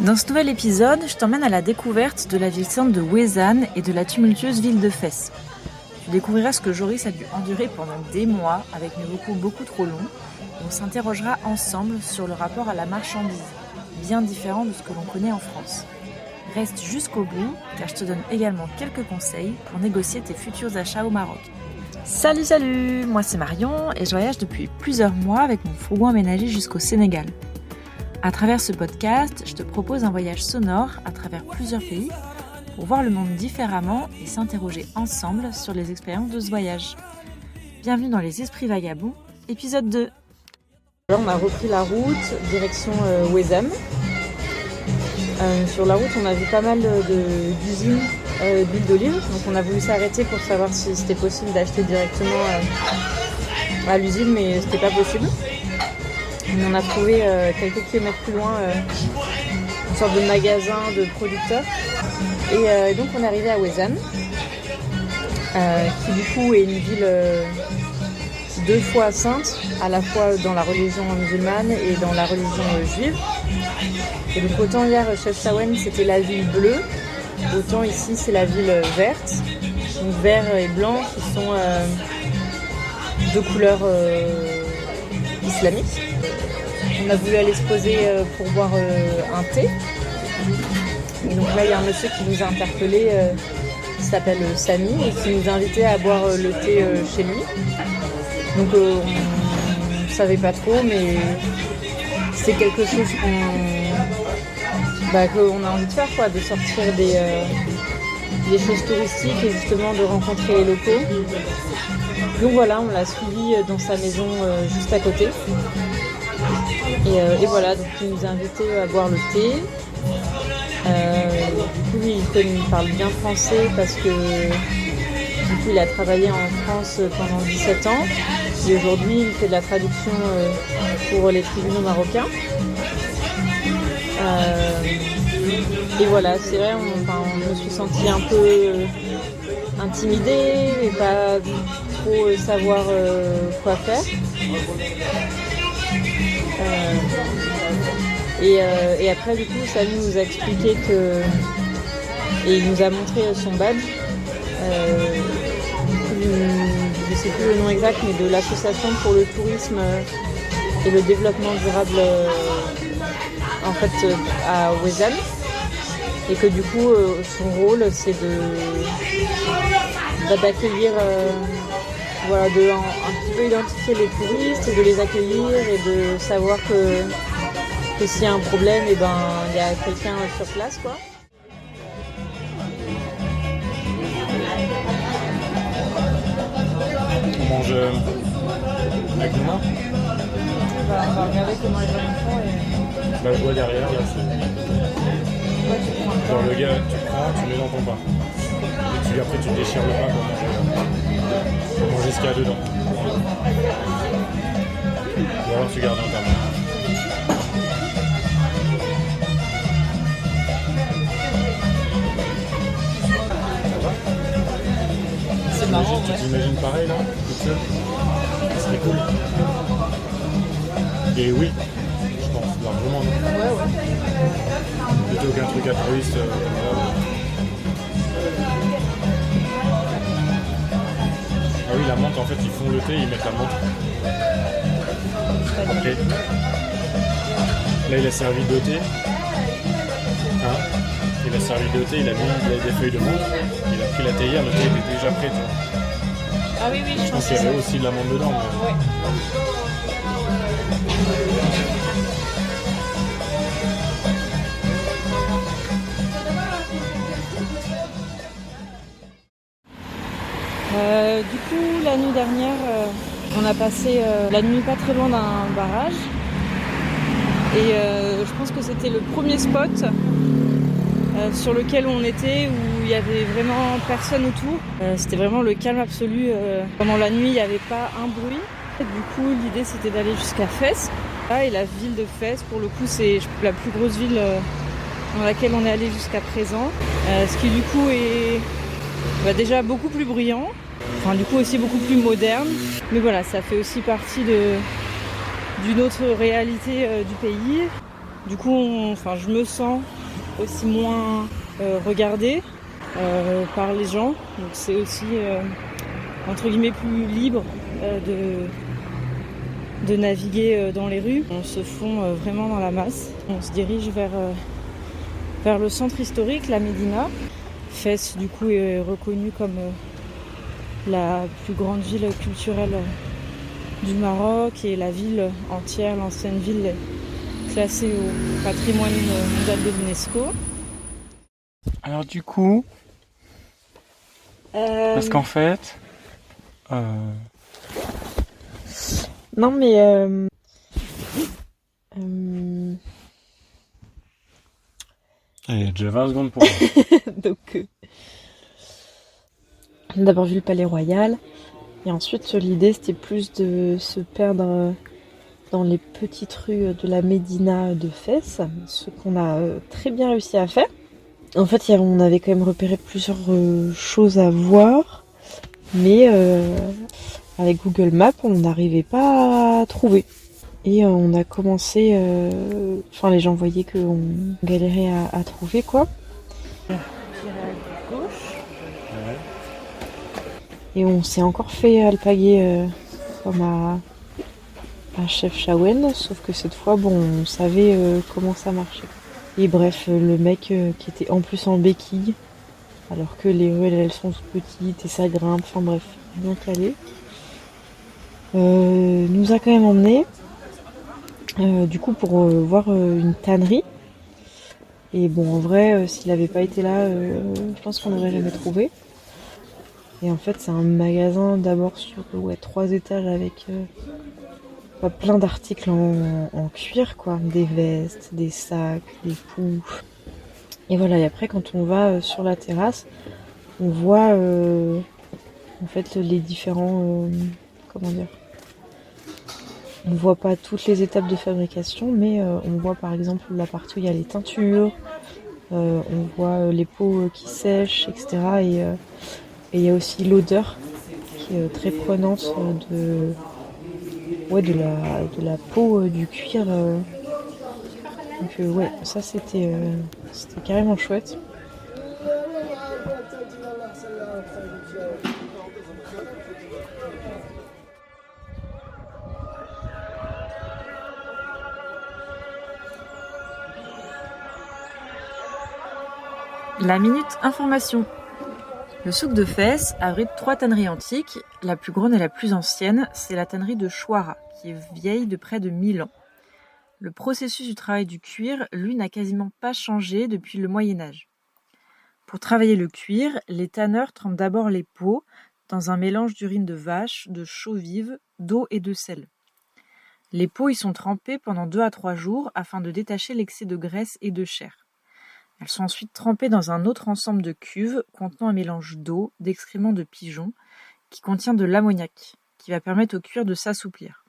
Dans ce nouvel épisode, je t'emmène à la découverte de la ville sainte de Ouezane et de la tumultueuse ville de Fès. Tu découvriras ce que Joris a dû endurer pendant des mois avec mes vocaux beaucoup trop longs et on s'interrogera ensemble sur le rapport à la marchandise, bien différent de ce que l'on connaît en France. Reste jusqu'au bout car je te donne également quelques conseils pour négocier tes futurs achats au Maroc. Salut, moi c'est Marion et je voyage depuis plusieurs mois avec mon fourgon aménagé jusqu'au Sénégal. À travers ce podcast, je te propose un voyage sonore à travers plusieurs pays pour voir le monde différemment et s'interroger ensemble sur les expériences de ce voyage. Bienvenue dans Les Esprits Vagabonds, épisode 2. Alors on a repris la route, direction Ouezane. Sur la route, on a vu pas mal d'usines d'huile d'olive, donc on a voulu s'arrêter pour savoir si c'était possible d'acheter directement à l'usine, mais c'était pas possible. On a trouvé quelques kilomètres plus loin une sorte de magasin de producteurs. Et donc on est arrivé à Ouezane, qui du coup est une ville deux fois sainte, à la fois dans la religion musulmane et dans la religion juive. Et donc autant hier Chefchaouen c'était la ville bleue, autant ici c'est la ville verte. Donc vert et blanc qui sont deux couleurs islamiques. On a voulu aller se poser pour boire un thé. Et donc là, il y a un monsieur qui nous a interpellés, qui s'appelle Samy, et qui nous a invités à boire le thé chez lui. Donc on ne savait pas trop, mais c'est quelque chose qu'on a envie de faire, quoi, de sortir des choses touristiques et justement de rencontrer les locaux. Donc voilà, on l'a suivi dans sa maison juste à côté. Et voilà, donc il nous a invités à boire le thé. Du coup, lui, il parle bien français parce que du coup, il a travaillé en France pendant 17 ans. Et aujourd'hui, il fait de la traduction pour les tribunaux marocains. Et voilà, c'est vrai, je me suis sentie un peu intimidée et pas trop savoir quoi faire. Et après du coup Samy nous a expliqué que et il nous a montré son badge je sais plus le nom exact mais de l'association pour le tourisme et le développement durable en fait à Ouezane et que du coup son rôle c'est d'accueillir voilà, de un petit peu identifier les touristes et de les accueillir et de savoir que s'il y a un problème, et ben il y a quelqu'un sur place, quoi. On mange avec nos mains. On va regarder comment les gens font et... Bah, je vois derrière, là, c'est... Ouais, tu prends genre le gars, tu prends, tu mets dans ton pain. Et après, tu déchires le pain pour manger ce qu'il y a dedans. Ou alors tu gardes dans ta main. C'est marrant, tu t'imagines pareil là, toute seule? C'est cool. Et oui, je pense, largement, non? Ouais. Plutôt qu'un truc à touriste. Ah oui, la menthe, en fait, ils font le thé, ils mettent la menthe. Après, là, il a servi de thé. Hein? Il a servi de thé, il a mis des feuilles de menthe. Il a pris la théière, le thé était déjà prêt. Tu vois. Ah oui, Je pense qu'il y avait aussi de la menthe dedans. Mais... Ouais. Du coup, la nuit dernière, on a passé la nuit pas très loin d'un barrage. Et je pense que c'était le premier spot sur lequel on était où il y avait vraiment personne autour. C'était vraiment le calme absolu. Pendant la nuit, il n'y avait pas un bruit. Et du coup, l'idée c'était d'aller jusqu'à Fès. Et la ville de Fès, pour le coup, c'est la plus grosse ville dans laquelle on est allé jusqu'à présent. Ce qui du coup est déjà beaucoup plus bruyant. Enfin, du coup aussi beaucoup plus moderne. Mais voilà, ça fait aussi partie d'une autre réalité du pays. Du coup, je me sens aussi moins regardée par les gens. Donc c'est aussi entre guillemets plus libre de naviguer dans les rues. On se fond vraiment dans la masse. On se dirige vers le centre historique, la Médina. Fès, du coup, est reconnue comme la plus grande ville culturelle du Maroc et la ville entière, l'ancienne ville, est classée au patrimoine mondial de l'UNESCO. Alors du coup, parce qu'en fait... Non mais... Il y a déjà 20 secondes pour moi. Donc, on a d'abord vu le palais royal. Et ensuite, l'idée, c'était plus de se perdre dans les petites rues de la Médina de Fès, ce qu'on a très bien réussi à faire. En fait, on avait quand même repéré plusieurs choses à voir, mais avec Google Maps, on n'arrivait pas à trouver. Et on a commencé... les gens voyaient qu'on galérait à trouver, quoi. À gauche. Ouais. Et on s'est encore fait alpaguer comme à Chef Chaouen, sauf que cette fois, on savait comment ça marchait. Et bref, le mec qui était en plus en béquille, alors que les ruelles elles sont toutes petites et ça grimpe, enfin bref, bien calé, nous a quand même emmenés du coup pour voir une tannerie. Et bon, en vrai, s'il n'avait pas été là, je pense qu'on n'aurait jamais trouvé. Et en fait, c'est un magasin d'abord sur 3 étages avec plein d'articles en cuir, quoi. Des vestes, des sacs, des poufs. Et voilà, et après, quand on va sur la terrasse, on voit en fait les différents... comment dire ? On voit pas toutes les étapes de fabrication, mais on voit par exemple la partie où il y a les teintures, on voit les peaux qui sèchent, etc. Et il y a aussi l'odeur qui est très prenante de la peau du cuir. Donc ça c'était carrément chouette. La minute information. Le souk de Fès abrite 3 tanneries antiques. La plus grande et la plus ancienne, c'est la tannerie de Chouara, qui est vieille de près de 1000 ans. Le processus du travail du cuir, lui, n'a quasiment pas changé depuis le Moyen-Âge. Pour travailler le cuir, les tanneurs trempent d'abord les peaux dans un mélange d'urine de vache, de chaux vive, d'eau et de sel. Les peaux y sont trempées pendant 2 à 3 jours afin de détacher l'excès de graisse et de chair. Elles sont ensuite trempées dans un autre ensemble de cuves contenant un mélange d'eau, d'excréments de pigeons, qui contient de l'ammoniac, qui va permettre au cuir de s'assouplir.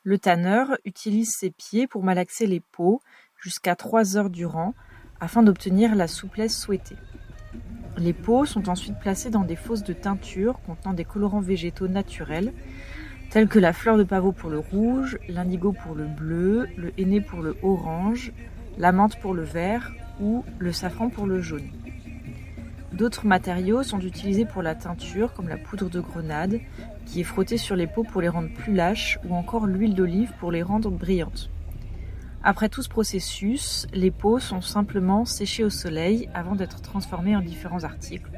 Le tanneur utilise ses pieds pour malaxer les peaux jusqu'à 3 heures durant, afin d'obtenir la souplesse souhaitée. Les peaux sont ensuite placées dans des fosses de teinture contenant des colorants végétaux naturels, tels que la fleur de pavot pour le rouge, l'indigo pour le bleu, le henné pour le orange, la menthe pour le vert ou le safran pour le jaune. D'autres matériaux sont utilisés pour la teinture, comme la poudre de grenade, qui est frottée sur les peaux pour les rendre plus lâches, ou encore l'huile d'olive pour les rendre brillantes. Après tout ce processus, les peaux sont simplement séchées au soleil avant d'être transformées en différents articles,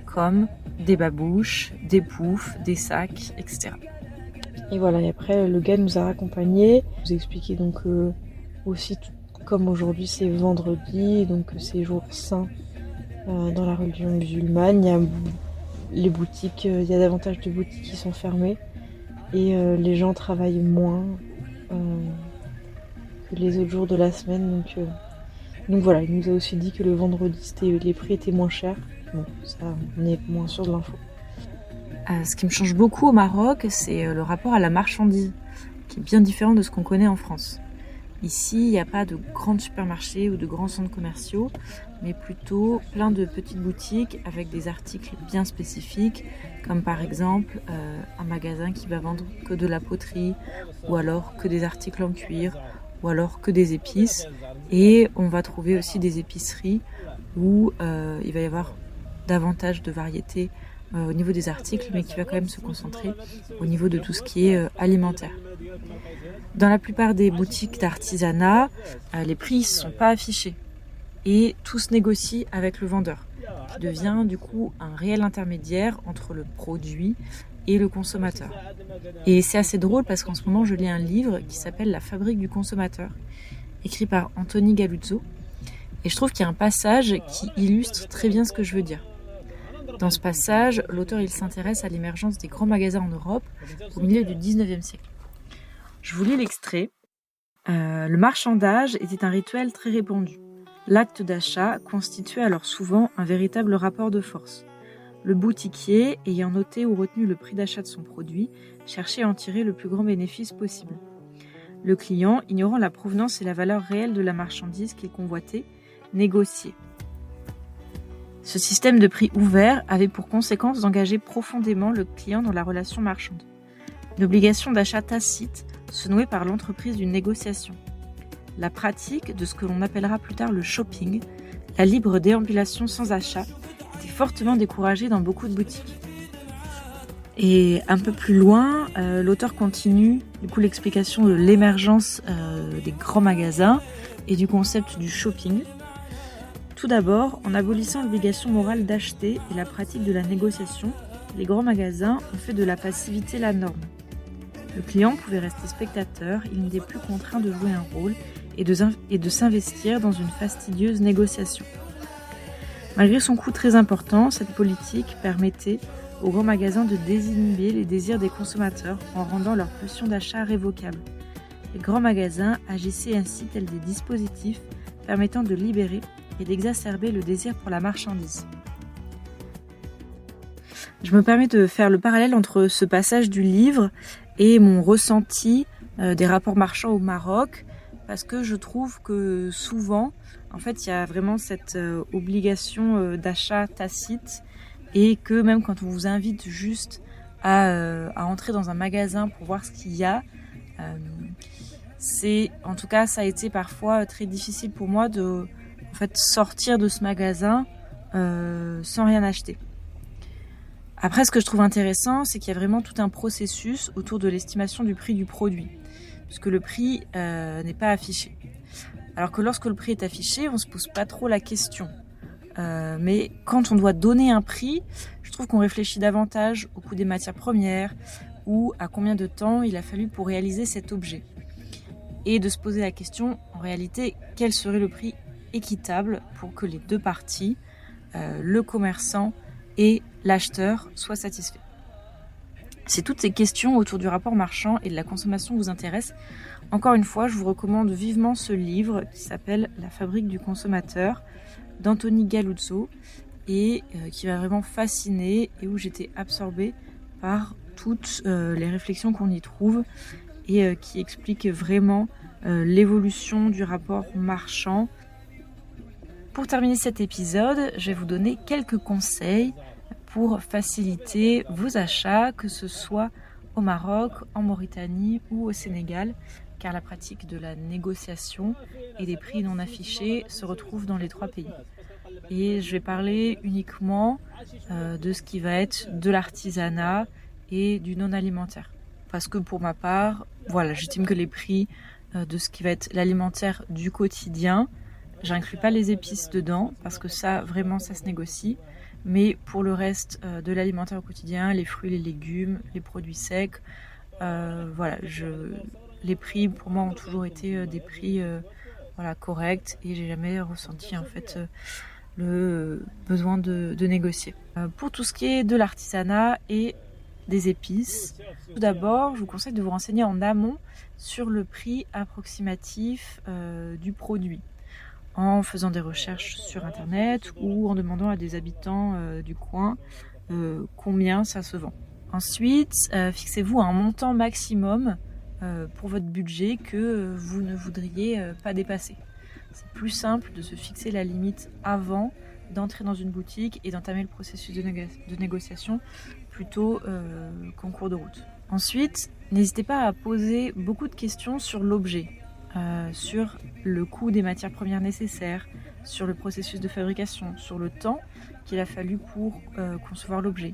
comme des babouches, des poufs, des sacs, etc. Et voilà, et après le gars nous a accompagnés, nous a expliqué donc aussi, comme aujourd'hui c'est vendredi, donc c'est jour saint dans la religion musulmane, il y a les boutiques, il y a davantage de boutiques qui sont fermées et les gens travaillent moins que les autres jours de la semaine. Donc voilà, il nous a aussi dit que le vendredi les prix étaient moins chers. Bon, ça, on est moins sûr de l'info. Ce qui me change beaucoup au Maroc, c'est le rapport à la marchandise, qui est bien différent de ce qu'on connaît en France. Ici, il n'y a pas de grands supermarchés ou de grands centres commerciaux, mais plutôt plein de petites boutiques avec des articles bien spécifiques, comme par exemple un magasin qui va vendre que de la poterie, ou alors que des articles en cuir, ou alors que des épices. Et on va trouver aussi des épiceries où il va y avoir davantage de variétés au niveau des articles, mais qui va quand même se concentrer au niveau de tout ce qui est alimentaire. Dans la plupart des boutiques d'artisanat, les prix ne sont pas affichés et tout se négocie avec le vendeur, qui devient du coup un réel intermédiaire entre le produit et le consommateur. Et c'est assez drôle parce qu'en ce moment je lis un livre qui s'appelle La fabrique du consommateur, écrit par Anthony Galluzzo, et je trouve qu'il y a un passage qui illustre très bien ce que je veux dire. Dans ce passage, l'auteur il s'intéresse à l'émergence des grands magasins en Europe au milieu du 19e siècle. Je vous lis l'extrait. Le marchandage était un rituel très répandu. L'acte d'achat constituait alors souvent un véritable rapport de force. Le boutiquier, ayant noté ou retenu le prix d'achat de son produit, cherchait à en tirer le plus grand bénéfice possible. Le client, ignorant la provenance et la valeur réelle de la marchandise qu'il convoitait, négociait. Ce système de prix ouvert avait pour conséquence d'engager profondément le client dans la relation marchande. Une obligation d'achat tacite se nouait par l'entreprise d'une négociation. La pratique de ce que l'on appellera plus tard le shopping, la libre déambulation sans achat, était fortement découragée dans beaucoup de boutiques. Et un peu plus loin, l'auteur continue l'explication de l'émergence des grands magasins et du concept du shopping. Tout d'abord, en abolissant l'obligation morale d'acheter et la pratique de la négociation, les grands magasins ont fait de la passivité la norme. Le client pouvait rester spectateur, il n'était plus contraint de jouer un rôle et de s'investir dans une fastidieuse négociation. Malgré son coût très important, cette politique permettait aux grands magasins de désinhiber les désirs des consommateurs en rendant leur pulsion d'achat révocable. Les grands magasins agissaient ainsi tels des dispositifs permettant de libérer et d'exacerber le désir pour la marchandise. Je me permets de faire le parallèle entre ce passage du livre et mon ressenti des rapports marchands au Maroc, parce que je trouve que souvent, en fait, il y a vraiment cette obligation d'achat tacite, et que même quand on vous invite juste à entrer dans un magasin pour voir ce qu'il y a, en tout cas, ça a été parfois très difficile pour moi de sortir de ce magasin sans rien acheter. Après, ce que je trouve intéressant, c'est qu'il y a vraiment tout un processus autour de l'estimation du prix du produit, puisque le prix n'est pas affiché. Alors que lorsque le prix est affiché, on ne se pose pas trop la question. Mais quand on doit donner un prix, je trouve qu'on réfléchit davantage au coût des matières premières ou à combien de temps il a fallu pour réaliser cet objet. Et de se poser la question, en réalité, quel serait le prix équitable pour que les deux parties, le commerçant et l'acheteur, soient satisfaits. Si toutes ces questions autour du rapport marchand et de la consommation vous intéressent, encore une fois, je vous recommande vivement ce livre qui s'appelle La fabrique du consommateur d'Anthony Galluzzo et qui m'a vraiment fascinée et où j'étais absorbée par toutes les réflexions qu'on y trouve et qui expliquent vraiment l'évolution du rapport marchand. Pour terminer cet épisode, je vais vous donner quelques conseils pour faciliter vos achats, que ce soit au Maroc, en Mauritanie ou au Sénégal, car la pratique de la négociation et des prix non affichés se retrouve dans les trois pays. Et je vais parler uniquement de ce qui va être de l'artisanat et du non-alimentaire. Parce que pour ma part, j'estime que les prix de ce qui va être l'alimentaire du quotidien, j'inclus pas les épices dedans, parce que ça, vraiment, ça se négocie. Mais pour le reste de l'alimentaire au quotidien, les fruits, les légumes, les produits secs, les prix pour moi ont toujours été des prix corrects et j'ai jamais ressenti le besoin de négocier. Pour tout ce qui est de l'artisanat et des épices, tout d'abord, je vous conseille de vous renseigner en amont sur le prix approximatif du produit, en faisant des recherches sur internet ou en demandant à des habitants du coin combien ça se vend. Ensuite, fixez-vous un montant maximum pour votre budget que vous ne voudriez pas dépasser. C'est plus simple de se fixer la limite avant d'entrer dans une boutique et d'entamer le processus de négociation plutôt qu'en cours de route. Ensuite, n'hésitez pas à poser beaucoup de questions sur l'objet. sur le coût des matières premières nécessaires, sur le processus de fabrication, sur le temps qu'il a fallu pour concevoir l'objet.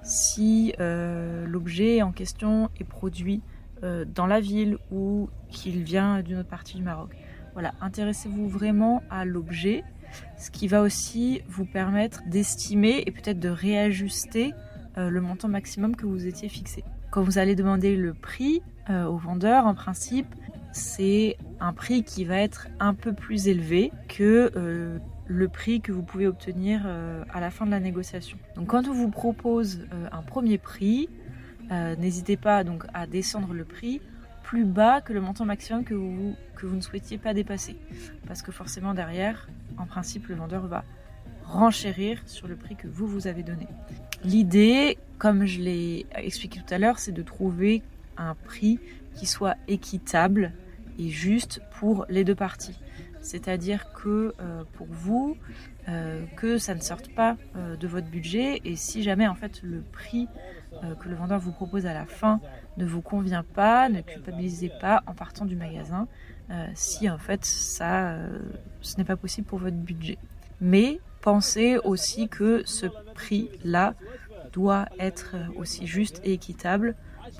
Si l'objet en question est produit dans la ville ou qu'il vient d'une autre partie du Maroc. Voilà, intéressez-vous vraiment à l'objet, ce qui va aussi vous permettre d'estimer et peut-être de réajuster le montant maximum que vous étiez fixé. Quand vous allez demander le prix au vendeur, en principe, c'est un prix qui va être un peu plus élevé que le prix que vous pouvez obtenir à la fin de la négociation. Donc quand on vous propose un premier prix, n'hésitez pas donc à descendre le prix plus bas que le montant maximum que vous ne souhaitiez pas dépasser. Parce que forcément derrière, en principe, le vendeur va renchérir sur le prix que vous avez donné. L'idée, comme je l'ai expliqué tout à l'heure, c'est de trouver un prix qui soit équitable et juste pour les deux parties. C'est-à-dire que pour vous, que ça ne sorte pas de votre budget, et si jamais en fait le prix que le vendeur vous propose à la fin ne vous convient pas, ne culpabilisez pas en partant du magasin si en fait ce n'est pas possible pour votre budget. Mais pensez aussi que ce prix-là doit être aussi juste et équitable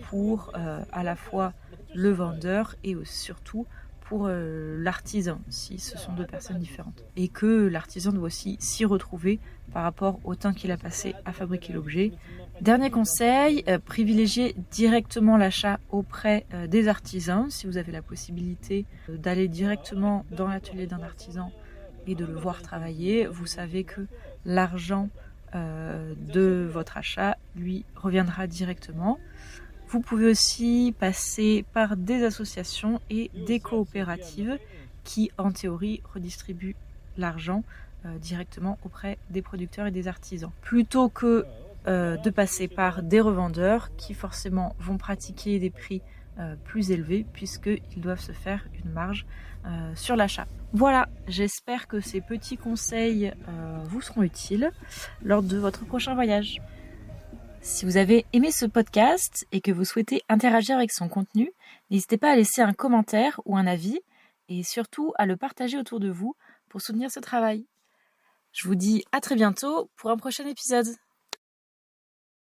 pour à la fois le vendeur et surtout pour l'artisan, si ce sont deux personnes différentes. Et que l'artisan doit aussi s'y retrouver par rapport au temps qu'il a passé à fabriquer l'objet. Dernier conseil, privilégiez directement l'achat auprès des artisans. Si vous avez la possibilité d'aller directement dans l'atelier d'un artisan et de le voir travailler, vous savez que l'argent de votre achat lui reviendra directement. Vous pouvez aussi passer par des associations et des coopératives qui, en théorie, redistribuent l'argent directement auprès des producteurs et des artisans. Plutôt que de passer par des revendeurs qui forcément vont pratiquer des prix plus élevés puisqu'ils doivent se faire une marge sur l'achat. Voilà, j'espère que ces petits conseils vous seront utiles lors de votre prochain voyage. Si vous avez aimé ce podcast et que vous souhaitez interagir avec son contenu, n'hésitez pas à laisser un commentaire ou un avis et surtout à le partager autour de vous pour soutenir ce travail. Je vous dis à très bientôt pour un prochain épisode.